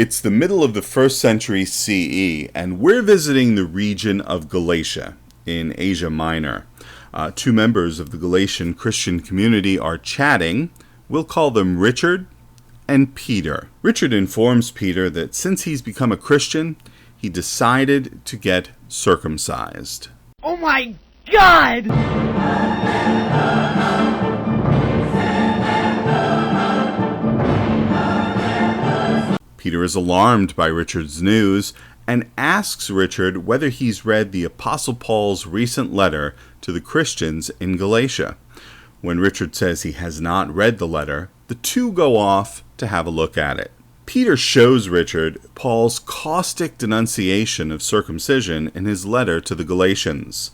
It's the middle of the 1st century CE, and we're visiting the region of Galatia in Asia Minor. Two members of the Galatian Christian community are chatting. We'll call them Richard and Peter. Richard informs Peter that since he's become a Christian, he decided to get circumcised. Oh my God! Peter is alarmed by Richard's news and asks Richard whether he's read the Apostle Paul's recent letter to the Christians in Galatia. When Richard says he has not read the letter, the two go off to have a look at it. Peter shows Richard Paul's caustic denunciation of circumcision in his letter to the Galatians.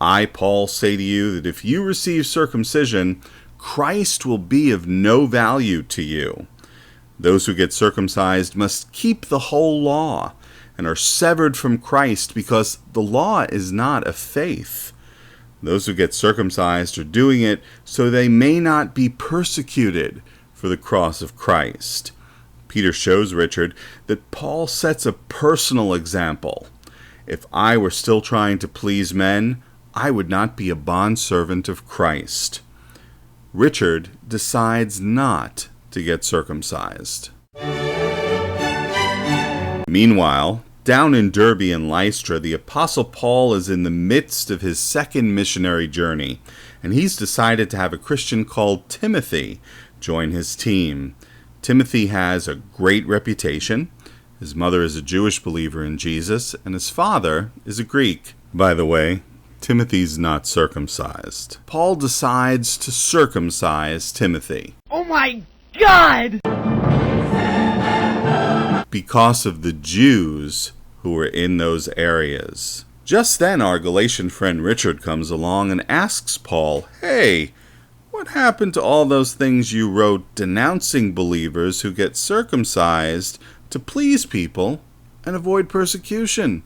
I, Paul, say to you that if you receive circumcision, Christ will be of no value to you. Those who get circumcised must keep the whole law and are severed from Christ because the law is not of faith. Those who get circumcised are doing it so they may not be persecuted for the cross of Christ. Peter shows Richard that Paul sets a personal example. If I were still trying to please men, I would not be a bondservant of Christ. Richard decides not to get circumcised. Meanwhile, down in Derbe and Lystra, the Apostle Paul is in the midst of his second missionary journey, and he's decided to have a Christian called Timothy join his team. Timothy has a great reputation. His mother is a Jewish believer in Jesus, and his father is a Greek. By the way, Timothy's not circumcised. Paul decides to circumcise Timothy. Oh my God! Because of the Jews who were in those areas. Just then our Galatian friend Richard comes along and asks Paul, "Hey, what happened to all those things you wrote denouncing believers who get circumcised to please people and avoid persecution?"